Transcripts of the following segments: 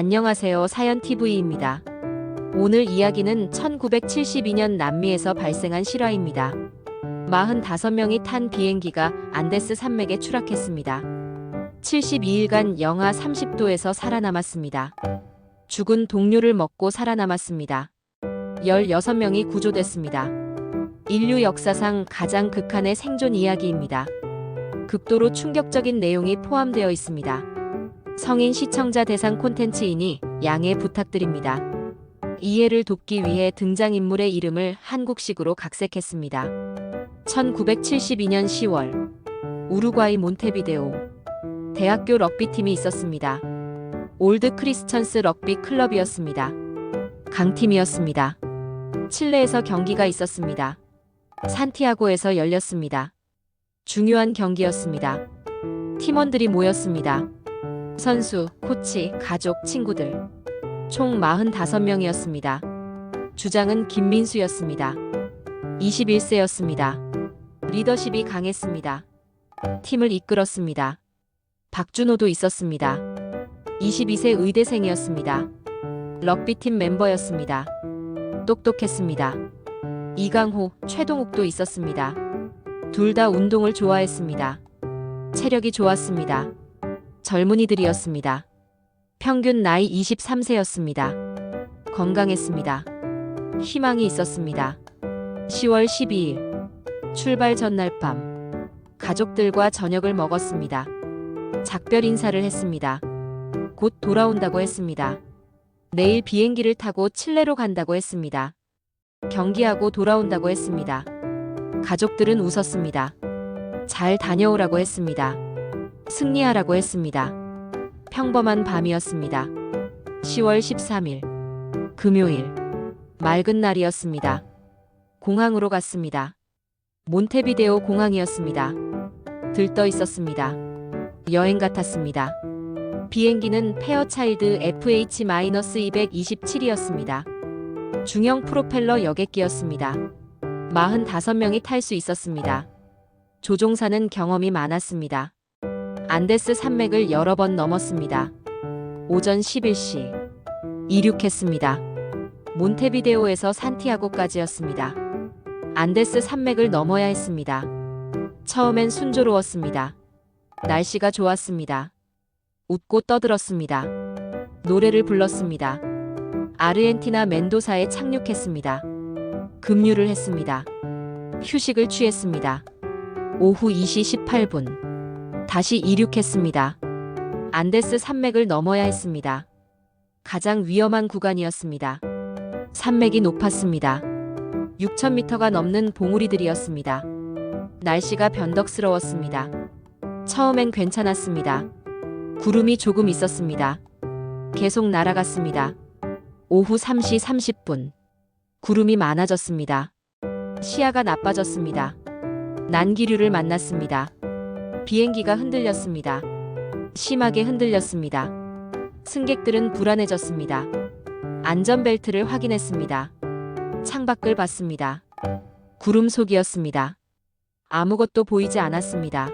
안녕하세요. 사연TV입니다. 오늘 이야기는 1972년 남미에서 발생한 실화입니다. 45명이 탄 비행기가 안데스 산맥에 추락했습니다. 72일간 영하 30도에서 살아남았습니다. 죽은 동료를 먹고 살아남았습니다. 16명이 구조됐습니다. 인류 역사상 가장 극한의 생존 이야기입니다. 극도로 충격적인 내용이 포함되어 있습니다. 성인 시청자 대상 콘텐츠이니 양해 부탁드립니다. 이해를 돕기 위해 등장인물의 이름을 한국식으로 각색했습니다. 1972년 10월 우루과이 몬테비데오 대학교 럭비팀이 있었습니다. 올드 크리스천스 럭비 클럽이었습니다. 강팀이었습니다. 칠레에서 경기가 있었습니다. 산티아고에서 열렸습니다. 중요한 경기였습니다. 팀원들이 모였습니다. 선수, 코치, 가족, 친구들. 총 45명이었습니다. 주장은 김민수였습니다. 21세였습니다. 리더십이 강했습니다. 팀을 이끌었습니다. 박준호도 있었습니다. 22세 의대생이었습니다. 럭비팀 멤버였습니다. 똑똑했습니다. 이강호, 최동욱도 있었습니다. 둘 다 운동을 좋아했습니다. 체력이 좋았습니다. 젊은이들이었습니다. 평균 나이 23세였습니다. 건강했습니다. 희망이 있었습니다. 10월 12일 출발 전날 밤 가족들과 저녁을 먹었습니다. 작별 인사를 했습니다. 곧 돌아온다고 했습니다. 내일 비행기를 타고 칠레로 간다고 했습니다. 경기하고 돌아온다고 했습니다. 가족들은 웃었습니다. 잘 다녀오라고 했습니다. 승리하라고 했습니다. 평범한 밤이었습니다. 10월 13일 금요일 맑은 날이었습니다. 공항으로 갔습니다. 몬테비데오 공항이었습니다. 들떠 있었습니다. 여행 같았습니다. 비행기는 페어차일드 FH-227이었습니다. 중형 프로펠러 여객기였습니다. 45명이 탈 수 있었습니다. 조종사는 경험이 많았습니다. 안데스 산맥을 여러 번 넘었습니다. 오전 11시 이륙했습니다. 몬테비데오에서 산티아고까지였습니다. 안데스 산맥을 넘어야 했습니다. 처음엔 순조로웠습니다. 날씨가 좋았습니다. 웃고 떠들었습니다. 노래를 불렀습니다. 아르헨티나 멘도사에 착륙했습니다. 급류를 했습니다. 휴식을 취했습니다. 오후 2시 18분 다시 이륙했습니다. 안데스 산맥을 넘어야 했습니다. 가장 위험한 구간이었습니다. 산맥이 높았습니다. 6,000m가 넘는 봉우리들이었습니다. 날씨가 변덕스러웠습니다. 처음엔 괜찮았습니다. 구름이 조금 있었습니다. 계속 날아갔습니다. 오후 3시 30분 구름이 많아졌습니다. 시야가 나빠졌습니다. 난기류를 만났습니다. 비행기가 흔들렸습니다. 심하게 흔들렸습니다. 승객들은 불안해졌습니다. 안전벨트를 확인했습니다. 창밖을 봤습니다. 구름 속이었습니다. 아무것도 보이지 않았습니다.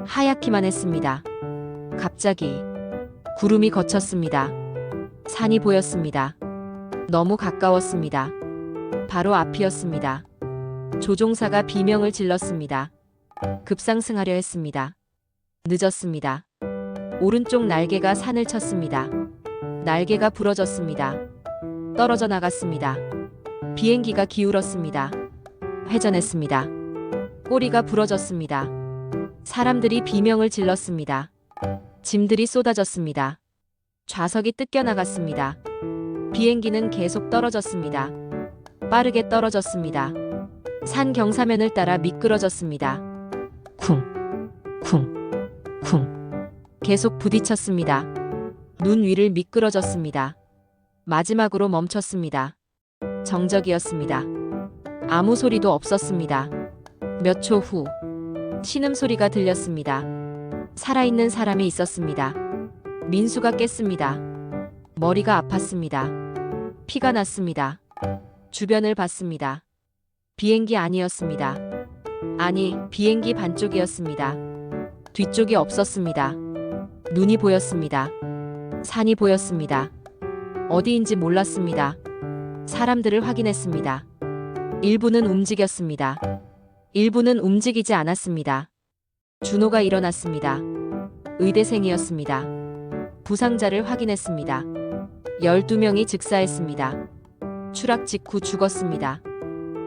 하얗기만 했습니다. 갑자기 구름이 걷혔습니다. 산이 보였습니다. 너무 가까웠습니다. 바로 앞이었습니다. 조종사가 비명을 질렀습니다. 급상승하려 했습니다. 늦었습니다. 오른쪽 날개가 산을 쳤습니다. 날개가 부러졌습니다. 떨어져 나갔습니다. 비행기가 기울었습니다. 회전했습니다. 꼬리가 부러졌습니다. 사람들이 비명을 질렀습니다. 짐들이 쏟아졌습니다. 좌석이 뜯겨나갔습니다. 비행기는 계속 떨어졌습니다. 빠르게 떨어졌습니다. 산 경사면을 따라 미끄러졌습니다. 쿵, 쿵, 쿵. 계속 부딪혔습니다. 눈 위를 미끄러졌습니다. 마지막으로 멈췄습니다. 정적이었습니다. 아무 소리도 없었습니다. 몇 초 후 신음소리가 들렸습니다. 살아있는 사람이 있었습니다. 민수가 깼습니다. 머리가 아팠습니다. 피가 났습니다. 주변을 봤습니다. 비행기 아니었습니다. 아니, 비행기 반쪽이었습니다. 뒤쪽이 없었습니다. 눈이 보였습니다. 산이 보였습니다. 어디인지 몰랐습니다. 사람들을 확인했습니다. 일부는 움직였습니다. 일부는 움직이지 않았습니다. 준호가 일어났습니다. 의대생이었습니다. 부상자를 확인했습니다. 12명이 즉사했습니다. 추락 직후 죽었습니다.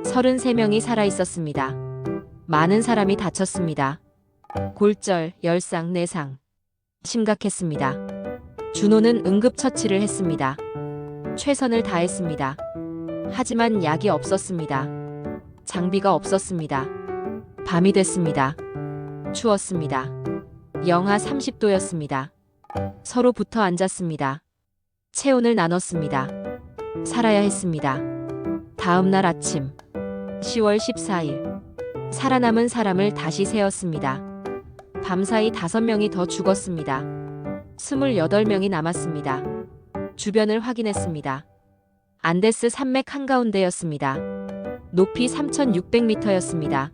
33명이 살아있었습니다. 많은 사람이 다쳤습니다. 골절, 열상, 내상. 심각했습니다. 준호는 응급처치를 했습니다. 최선을 다했습니다. 하지만 약이 없었습니다. 장비가 없었습니다. 밤이 됐습니다. 추웠습니다. 영하 30도였습니다. 서로 붙어 앉았습니다. 체온을 나눴습니다. 살아야 했습니다. 다음 날 아침 10월 14일 살아남은 사람을 다시 세었습니다. 밤사이 5명이 더 죽었습니다. 28명이 남았습니다. 주변을 확인했습니다. 안데스 산맥 한가운데였습니다. 높이 3600m였습니다.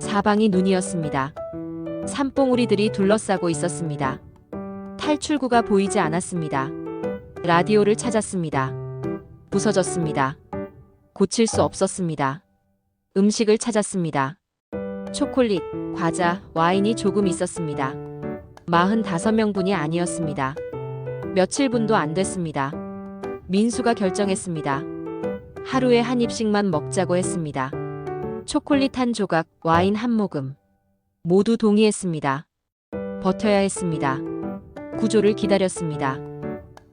사방이 눈이었습니다. 산봉우리들이 둘러싸고 있었습니다. 탈출구가 보이지 않았습니다. 라디오를 찾았습니다. 부서졌습니다. 고칠 수 없었습니다. 음식을 찾았습니다. 초콜릿, 과자, 와인이 조금 있었습니다. 45명분이 아니었습니다. 며칠분도 안 됐습니다. 민수가 결정했습니다. 하루에 한 입씩만 먹자고 했습니다. 초콜릿 한 조각, 와인 한 모금. 모두 동의했습니다. 버텨야 했습니다. 구조를 기다렸습니다.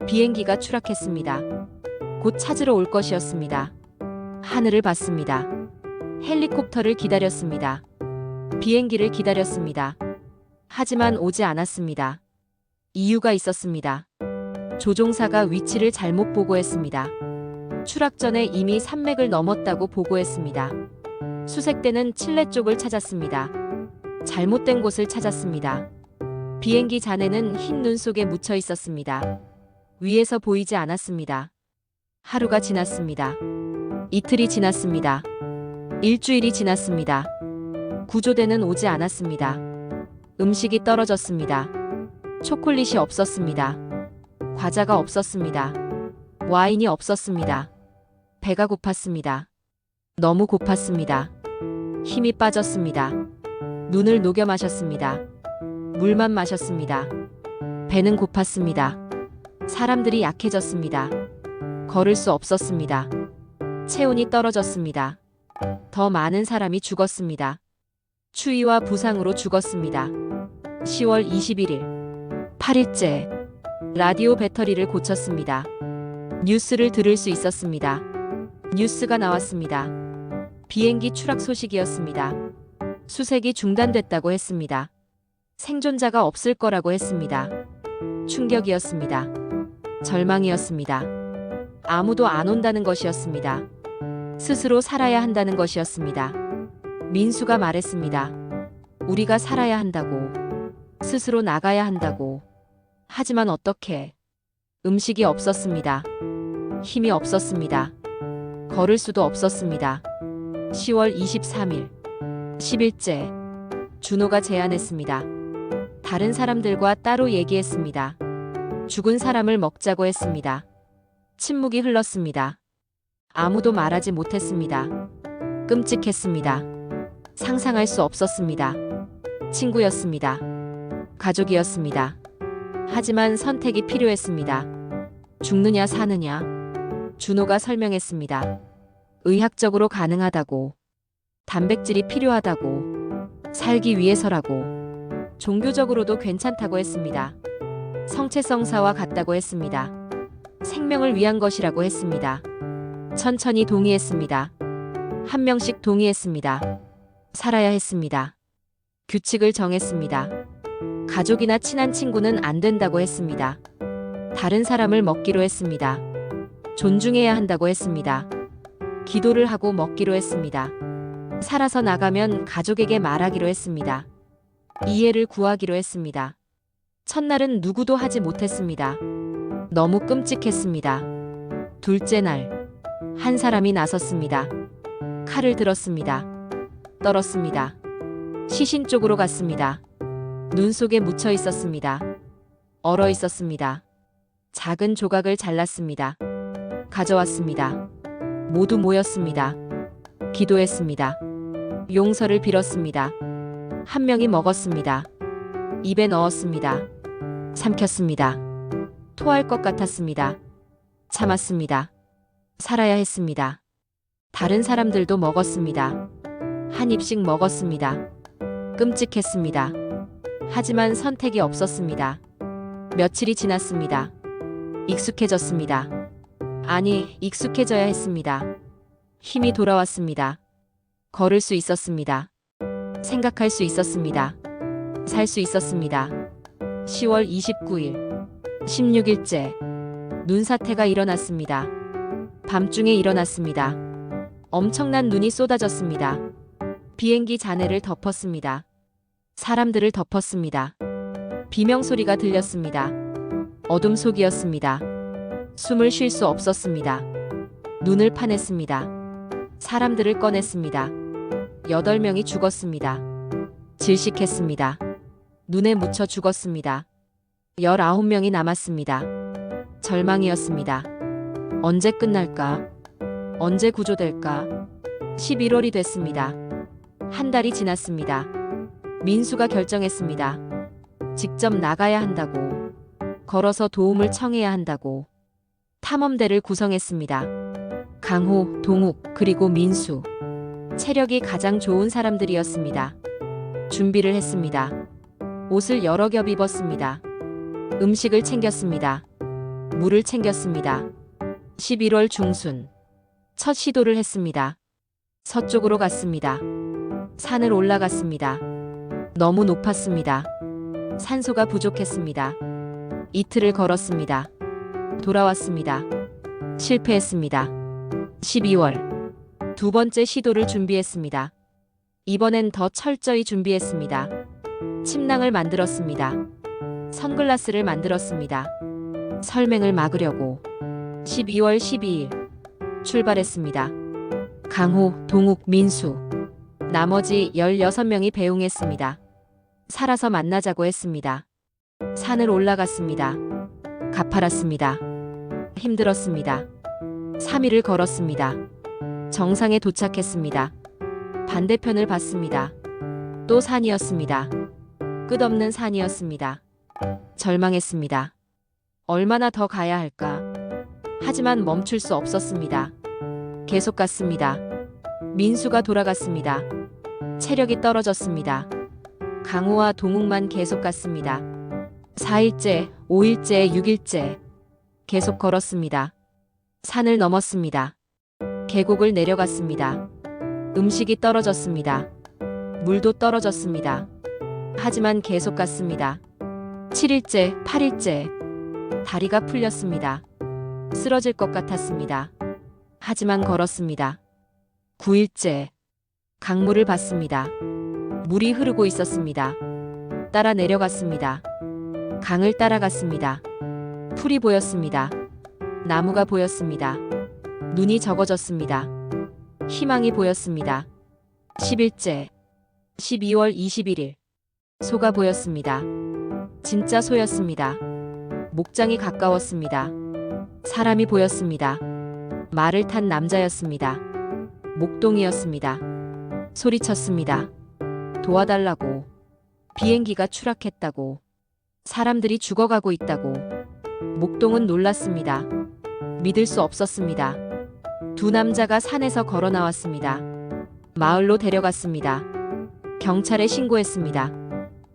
비행기가 추락했습니다. 곧 찾으러 올 것이었습니다. 하늘을 봤습니다. 헬리콥터를 기다렸습니다. 비행기를 기다렸습니다. 하지만 오지 않았습니다. 이유가 있었습니다. 조종사가 위치를 잘못 보고했습니다. 추락 전에 이미 산맥을 넘었다고 보고했습니다. 수색대는 칠레 쪽을 찾았습니다. 잘못된 곳을 찾았습니다. 비행기 잔해는 흰 눈 속에 묻혀 있었습니다. 위에서 보이지 않았습니다. 하루가 지났습니다. 이틀이 지났습니다. 일주일이 지났습니다. 구조대는 오지 않았습니다. 음식이 떨어졌습니다. 초콜릿이 없었습니다. 과자가 없었습니다. 와인이 없었습니다. 배가 고팠습니다. 너무 고팠습니다. 힘이 빠졌습니다. 눈을 녹여 마셨습니다. 물만 마셨습니다. 배는 고팠습니다. 사람들이 약해졌습니다. 걸을 수 없었습니다. 체온이 떨어졌습니다. 더 많은 사람이 죽었습니다. 추위와 부상으로 죽었습니다. 10월 21일 8일째 라디오 배터리를 고쳤습니다. 뉴스를 들을 수 있었습니다. 뉴스가 나왔습니다. 비행기 추락 소식이었습니다. 수색이 중단됐다고 했습니다. 생존자가 없을 거라고 했습니다. 충격이었습니다. 절망이었습니다. 아무도 안 온다는 것이었습니다. 스스로 살아야 한다는 것이었습니다. 민수가 말했습니다. 우리가 살아야 한다고. 스스로 나가야 한다고. 하지만 어떻게? 음식이 없었습니다. 힘이 없었습니다. 걸을 수도 없었습니다. 10월 23일 10일째 준호가 제안했습니다. 다른 사람들과 따로 얘기했습니다. 죽은 사람을 먹자고 했습니다. 침묵이 흘렀습니다. 아무도 말하지 못했습니다. 끔찍했습니다. 상상할 수 없었습니다. 친구였습니다. 가족이었습니다. 하지만 선택이 필요했습니다. 죽느냐 사느냐. 준호가 설명했습니다. 의학적으로 가능하다고. 단백질이 필요하다고. 살기 위해서라고. 종교적으로도 괜찮다고 했습니다. 성체성사와 같다고 했습니다. 생명을 위한 것이라고 했습니다. 천천히 동의했습니다. 한 명씩 동의했습니다. 살아야 했습니다. 규칙을 정했습니다. 가족이나 친한 친구는 안 된다고 했습니다. 다른 사람을 먹기로 했습니다. 존중해야 한다고 했습니다. 기도를 하고 먹기로 했습니다. 살아서 나가면 가족에게 말하기로 했습니다. 이해를 구하기로 했습니다. 첫날은 누구도 하지 못했습니다. 너무 끔찍했습니다. 둘째 날, 한 사람이 나섰습니다. 칼을 들었습니다. 떨었습니다. 시신 쪽으로 갔습니다. 눈 속에 묻혀 있었습니다. 얼어 있었습니다. 작은 조각을 잘랐습니다. 가져왔습니다. 모두 모였습니다. 기도했습니다. 용서를 빌었습니다. 한 명이 먹었습니다. 입에 넣었습니다. 삼켰습니다. 토할 것 같았습니다. 참았습니다. 살아야 했습니다. 다른 사람들도 먹었습니다. 한 입씩 먹었습니다. 끔찍했습니다. 하지만 선택이 없었습니다. 며칠이 지났습니다. 익숙해졌습니다. 아니, 익숙해져야 했습니다. 힘이 돌아왔습니다. 걸을 수 있었습니다. 생각할 수 있었습니다. 살 수 있었습니다. 10월 29일, 16일째, 눈사태가 일어났습니다. 밤중에 일어났습니다. 엄청난 눈이 쏟아졌습니다. 비행기 잔해를 덮었습니다. 사람들을 덮었습니다. 비명소리가 들렸습니다. 어둠 속이었습니다. 숨을 쉴 수 없었습니다. 눈을 파냈습니다. 사람들을 꺼냈습니다. 8명이 죽었습니다. 질식했습니다. 눈에 묻혀 죽었습니다. 19명이 남았습니다. 절망이었습니다. 언제 끝날까? 언제 구조될까? 11월이 됐습니다. 한 달이 지났습니다. 민수가 결정했습니다. 직접 나가야 한다고. 걸어서 도움을 청해야 한다고. 탐험대를 구성했습니다. 강호, 동욱, 그리고 민수. 체력이 가장 좋은 사람들이었습니다. 준비를 했습니다. 옷을 여러 겹 입었습니다. 음식을 챙겼습니다. 물을 챙겼습니다. 11월 중순. 첫 시도를 했습니다. 서쪽으로 갔습니다. 산을 올라갔습니다. 너무 높았습니다. 산소가 부족했습니다. 이틀을 걸었습니다. 돌아왔습니다. 실패했습니다. 12월. 두 번째 시도를 준비했습니다. 이번엔 더 철저히 준비했습니다. 침낭을 만들었습니다. 선글라스를 만들었습니다. 설맹을 막으려고. 12월 12일. 출발했습니다. 강호, 동욱, 민수. 나머지 16명이 배웅했습니다. 살아서 만나자고 했습니다. 산을 올라갔습니다. 가파랐습니다. 힘들었습니다. 3일을 걸었습니다. 정상에 도착했습니다. 반대편을 봤습니다. 또 산이었습니다. 끝없는 산이었습니다. 절망했습니다. 얼마나 더 가야 할까? 하지만 멈출 수 없었습니다. 계속 갔습니다. 민수가 돌아갔습니다. 체력이 떨어졌습니다. 강호와 동욱만 계속 갔습니다. 4일째, 5일째, 6일째. 계속 걸었습니다. 산을 넘었습니다. 계곡을 내려갔습니다. 음식이 떨어졌습니다. 물도 떨어졌습니다. 하지만 계속 갔습니다. 7일째, 8일째. 다리가 풀렸습니다. 쓰러질 것 같았습니다. 하지만 걸었습니다. 9일째. 강물을 봤습니다. 물이 흐르고 있었습니다. 따라 내려갔습니다. 강을 따라갔습니다. 풀이 보였습니다. 나무가 보였습니다. 눈이 적어졌습니다. 희망이 보였습니다. 10일째. 12월 21일. 소가 보였습니다. 진짜 소였습니다. 목장이 가까웠습니다. 사람이 보였습니다. 말을 탄 남자였습니다. 목동이었습니다. 소리쳤습니다. 도와달라고. 비행기가 추락했다고. 사람들이 죽어가고 있다고. 목동은 놀랐습니다. 믿을 수 없었습니다. 두 남자가 산에서 걸어 나왔습니다. 마을로 데려갔습니다. 경찰에 신고했습니다.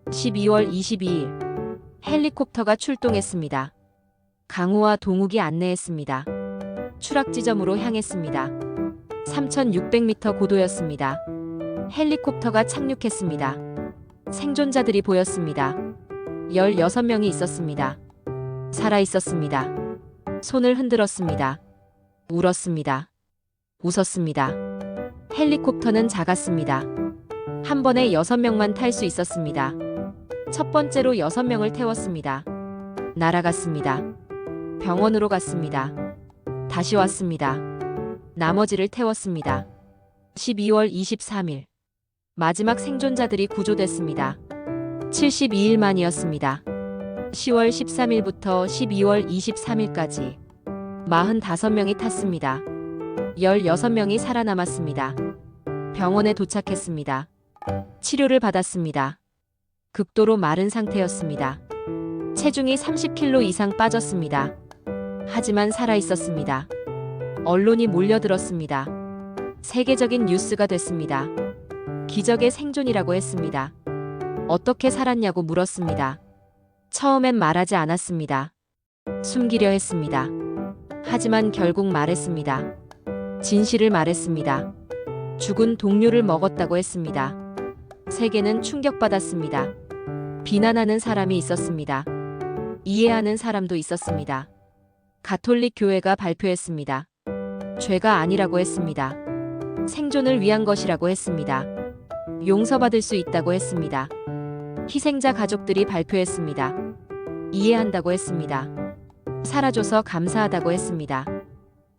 12월 22일. 헬리콥터가 출동했습니다. 강호와 동욱이 안내했습니다. 추락 지점으로 향했습니다. 3,600m 고도였습니다. 헬리콥터가 착륙했습니다. 생존자들이 보였습니다. 16명이 있었습니다. 살아 있었습니다. 손을 흔들었습니다. 울었습니다. 웃었습니다. 헬리콥터는 작았습니다. 한 번에 6명만 탈 수 있었습니다. 첫 번째로 6명을 태웠습니다. 날아갔습니다. 병원으로 갔습니다. 다시 왔습니다. 나머지를 태웠습니다. 12월 23일. 마지막 생존자들이 구조됐습니다. 72일 만이었습니다. 10월 13일부터 12월 23일까지 45명이 탔습니다. 16명이 살아남았습니다. 병원에 도착했습니다. 치료를 받았습니다. 극도로 마른 상태였습니다. 체중이 30kg 이상 빠졌습니다. 하지만 살아있었습니다. 언론이 몰려들었습니다. 세계적인 뉴스가 됐습니다. 기적의 생존이라고 했습니다. 어떻게 살았냐고 물었습니다. 처음엔 말하지 않았습니다. 숨기려 했습니다. 하지만 결국 말했습니다. 진실을 말했습니다. 죽은 동료를 먹었다고 했습니다. 세계는 충격받았습니다. 비난하는 사람이 있었습니다. 이해하는 사람도 있었습니다. 가톨릭 교회가 발표했습니다. 죄가 아니라고 했습니다. 생존을 위한 것이라고 했습니다. 용서받을 수 있다고 했습니다. 희생자 가족들이 발표했습니다. 이해한다고 했습니다. 살아줘서 감사하다고 했습니다.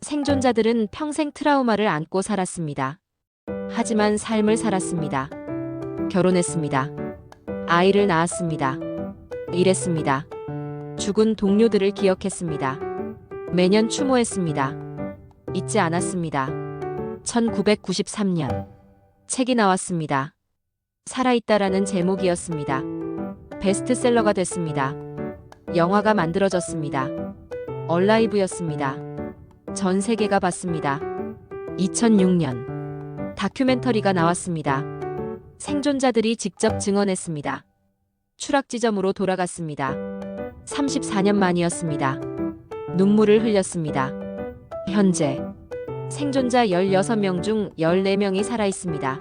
생존자들은 평생 트라우마를 안고 살았습니다. 하지만 삶을 살았습니다. 결혼했습니다. 아이를 낳았습니다. 일했습니다. 죽은 동료들을 기억했습니다. 매년 추모했습니다. 잊지 않았습니다. 1993년 책이 나왔습니다. 살아있다라는 제목이었습니다. 베스트셀러가 됐습니다. 영화가 만들어졌습니다. 얼라이브였습니다. 전 세계가 봤습니다. 2006년 다큐멘터리가 나왔습니다. 생존자들이 직접 증언했습니다. 추락 지점으로 돌아갔습니다. 34년 만이었습니다. 눈물을 흘렸습니다. 현재 생존자 16명 중 14명이 살아있습니다.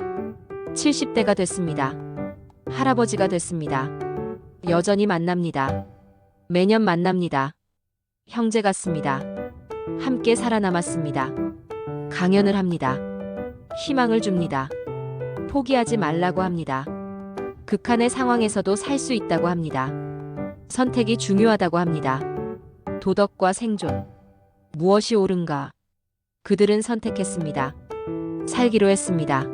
70대가 됐습니다. 할아버지가 됐습니다. 여전히 만납니다. 매년 만납니다. 형제 같습니다. 함께 살아남았습니다. 강연을 합니다. 희망을 줍니다. 포기하지 말라고 합니다. 극한의 상황에서도 살 수 있다고 합니다. 선택이 중요하다고 합니다. 도덕과 생존. 무엇이 옳은가? 그들은 선택했습니다. 살기로 했습니다.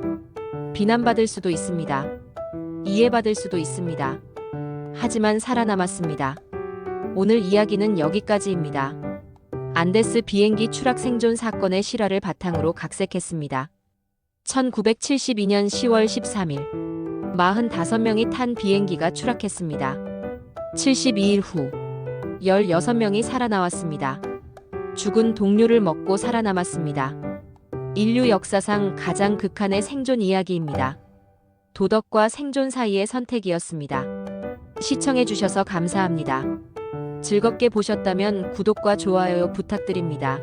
비난받을 수도 있습니다. 이해받을 수도 있습니다. 하지만 살아남았습니다. 오늘 이야기는 여기까지입니다. 안데스 비행기 추락 생존 사건의 실화를 바탕으로 각색했습니다. 1972년 10월 13일 45명이 탄 비행기가 추락했습니다. 72일 후 16명이 살아나왔습니다. 죽은 동료를 먹고 살아남았습니다. 인류 역사상 가장 극한의 생존 이야기입니다. 도덕과 생존 사이의 선택이었습니다. 시청해주셔서 감사합니다. 즐겁게 보셨다면 구독과 좋아요 부탁드립니다.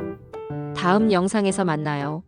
다음 영상에서 만나요.